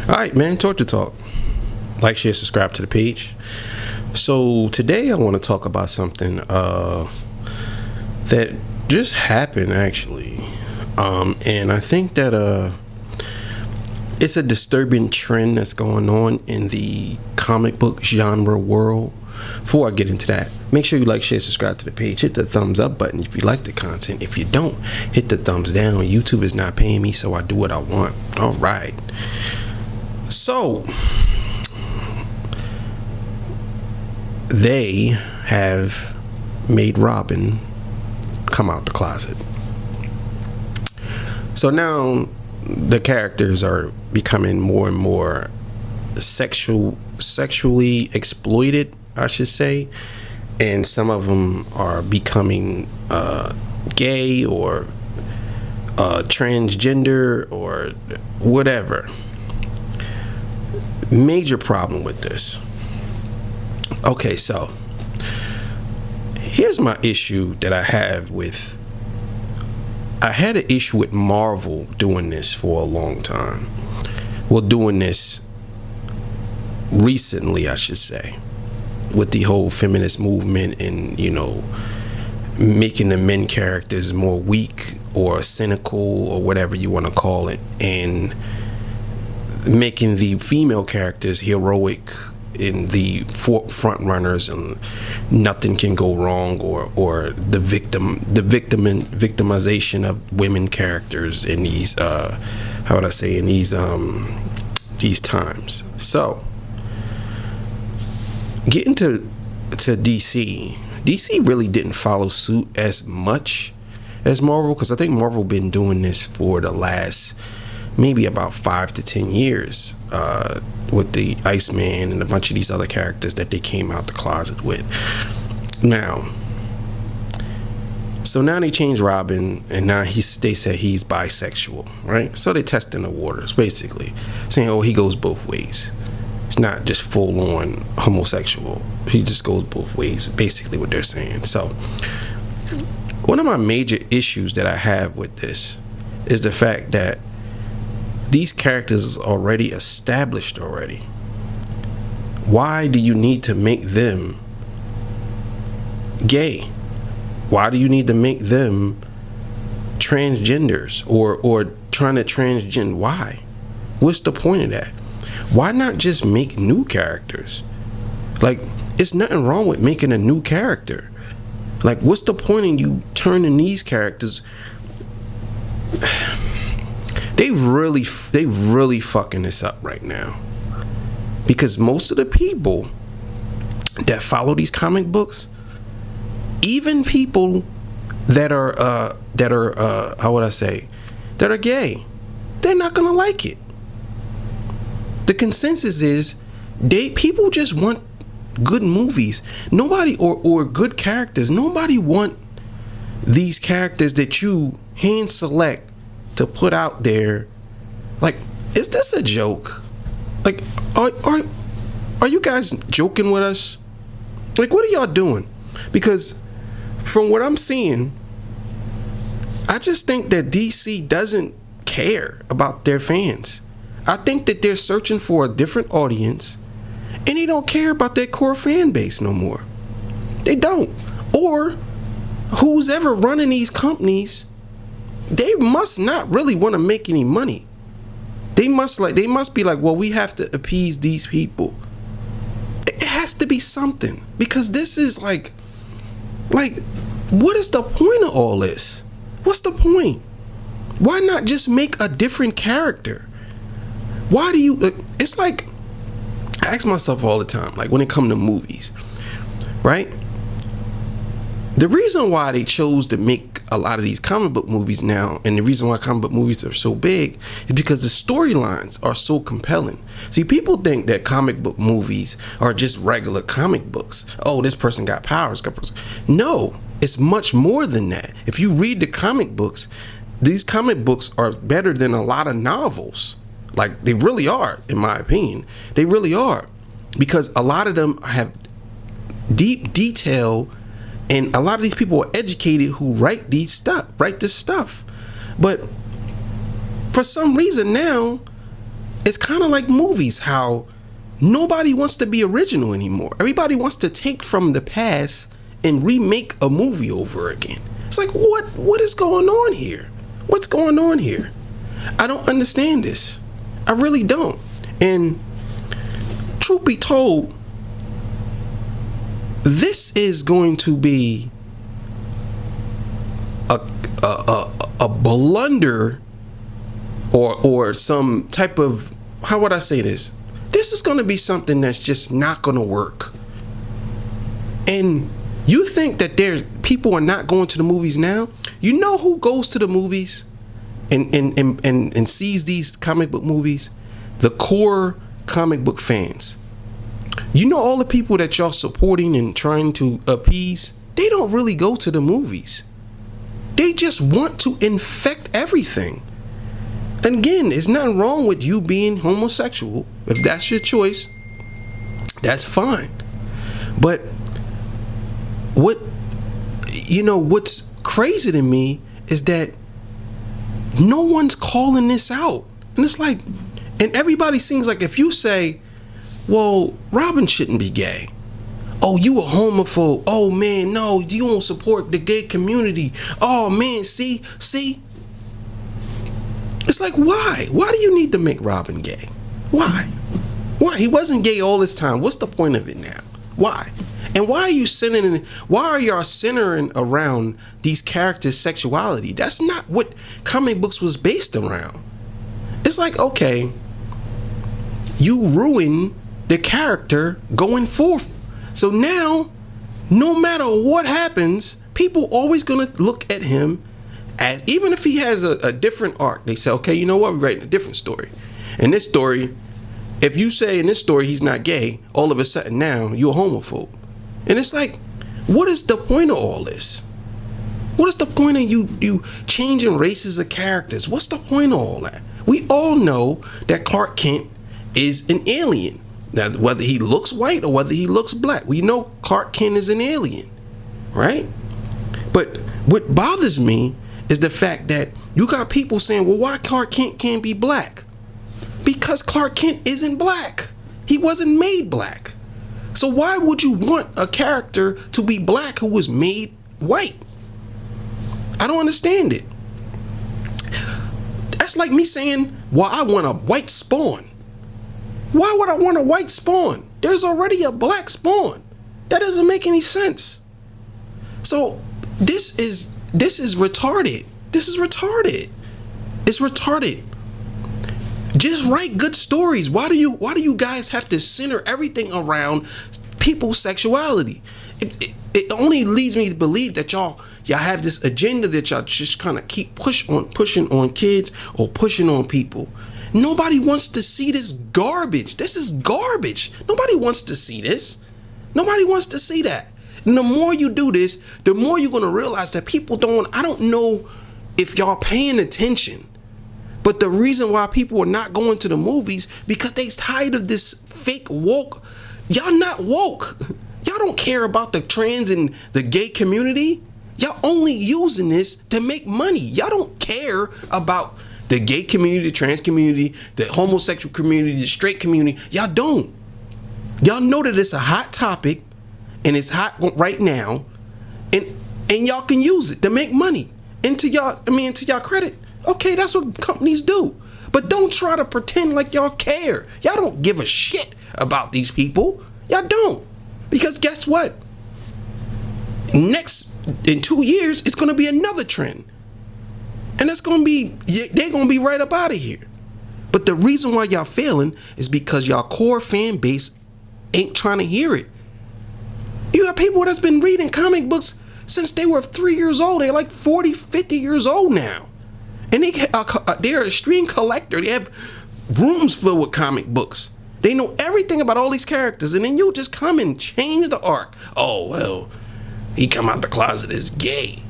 All right, man. Torture Talk. Like, share, subscribe to the page. So today I want to talk about something that just happened actually, and I think that it's a disturbing trend that's going on in the comic book genre world. Before I get into that, make sure you like, share, subscribe to the page. Hit the thumbs up button if you like the content. If you don't, hit the thumbs down. YouTube is not paying me, so I do what I want. All right. So they have made Robin come out the closet. So now the characters are becoming more and more sexually exploited, I should say, and some of them are becoming gay or transgender or whatever. Major problem with this. Okay, so here's my issue that I have with. I had an issue with Marvel doing this for a long time. Well, doing this recently, I should say, with the whole feminist movement and, you know, making the men characters more weak or cynical or whatever you want to call it, and making the female characters heroic in the front runners and nothing can go wrong, or the victimization of women characters in these how would I say, in these times. So getting to DC really didn't follow suit as much as Marvel, because I think Marvel been doing this for the last maybe about 5 to 10 years with the Iceman and a bunch of these other characters that they came out the closet with. Now, so now they changed Robin, and now they said he's bisexual, right? So they're testing the waters, basically, saying, oh, he goes both ways. It's not just full-on homosexual. He just goes both ways, basically what they're saying. So one of my major issues that I have with this is the fact that these characters is already established already. Why do you need to make them gay? Why do you need to make them transgenders or trying to transgender? Why? What's the point of that? Why not just make new characters? Like, it's nothing wrong with making a new character. Like, what's the point in you turning these characters? They really fucking this up right now, because most of the people that follow these comic books, even people that are how would I say, that are gay, they're not gonna like it. The consensus is people just want good movies. Nobody or good characters. Nobody want these characters that you hand select to put out there. Like, is this a joke? Like, are you guys joking with us? Like, what are y'all doing? Because from what I'm seeing, I just think that DC doesn't care about their fans. I think that they're searching for a different audience, and they don't care about their core fan base no more. They don't. Or who's ever running these companies, they must not really want to make any money. They must be like, well, we have to appease these people. It has to be something, because this is like what is the point of all this? What's the point? Why not just make a different character? Why do you, it's like, I ask myself all the time, like when it comes to movies, right? The reason why they chose to make a lot of these comic book movies now, and the reason why comic book movies are so big, is because the storylines are so compelling. See, people think that comic book movies are just regular comic books. Oh, this person got powers. No, it's much more than that. If you read the comic books, these comic books are better than a lot of novels. Like, they really are, in my opinion. They really are. Because a lot of them have deep detail, and a lot of these people are educated who write this stuff. But for some reason now, it's kind of like movies, how nobody wants to be original anymore. Everybody wants to take from the past and remake a movie over again. It's like, what is going on here? What's going on here? I don't understand this. I really don't. And truth be told, this is going to be a blunder, or some type of, how would I say this? This is going to be something that's just not going to work. And you think that people are not going to the movies now? You know who goes to the movies and sees these comic book movies? The core comic book fans. You know, all the people that y'all supporting and trying to appease, they don't really go to the movies. They just want to infect everything. And again, there's nothing wrong with you being homosexual. If that's your choice, that's fine. But what's crazy to me is that no one's calling this out. And it's like, and everybody seems like, if you say, well, Robin shouldn't be gay. Oh, you a homophobe. Oh man, no, you don't support the gay community. Oh man, see? It's like, why? Why do you need to make Robin gay? Why? He wasn't gay all this time. What's the point of it now? Why? And why are y'all centering around these characters' sexuality? That's not what comic books was based around. It's like, okay, you ruin the character going forth. So now, no matter what happens, people always gonna look at him as, even if he has a different arc, they say, okay, you know what, we're writing a different story. In this story, if you say in this story he's not gay, all of a sudden now you're a homophobe. And it's like, what is the point of all this? What is the point of you changing races of characters? What's the point of all that? We all know that Clark Kent is an alien. Now, whether he looks white or whether he looks black, we know Clark Kent is an alien, right? But what bothers me is the fact that you got people saying, well, why Clark Kent can't be black? Because Clark Kent isn't black. He wasn't made black. So why would you want a character to be black who was made white? I don't understand it. That's like me saying, well, I want a white Spawn. Why would I want a white Spawn? There's already a black Spawn. That doesn't make any sense. So this is retarded. This is retarded. It's retarded. Just write good stories. Why do you guys have to center everything around people's sexuality? It only leads me to believe that y'all have this agenda that y'all just kind of keep pushing on kids or pushing on people. Nobody wants to see this garbage. This is garbage. Nobody wants to see this. Nobody wants to see that. And the more you do this, the more you're going to realize that people I don't know if y'all paying attention, but the reason why people are not going to the movies, because they tired of this fake woke. Y'all not woke. Y'all don't care about the trans and the gay community. Y'all only using this to make money. Y'all don't care about the gay community, the trans community, the homosexual community, the straight community. Y'all don't. Y'all know that it's a hot topic and it's hot right now, and y'all can use it to make money. And to y'all credit, okay, that's what companies do. But don't try to pretend like y'all care. Y'all don't give a shit about these people. Y'all don't. Because guess what? In 2 years, it's going to be another trend. And they're going to be right up out of here. But the reason why y'all failing is because y'all core fan base ain't trying to hear it. You got people that's been reading comic books since they were 3 years old. They're like 40, 50 years old now. And they're a extreme collector. They have rooms filled with comic books. They know everything about all these characters. And then you just come and change the arc. Oh, well, he come out the closet as gay.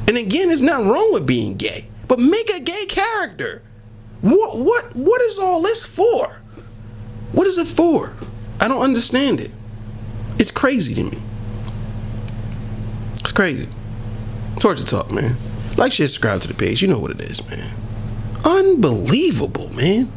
And again, there's nothing wrong with being gay. But make a gay character. What is all this for? What is it for? I don't understand it. It's crazy to me. It's crazy. Torture Talk, man. Like, share, subscribe to the page. You know what it is, man. Unbelievable, man.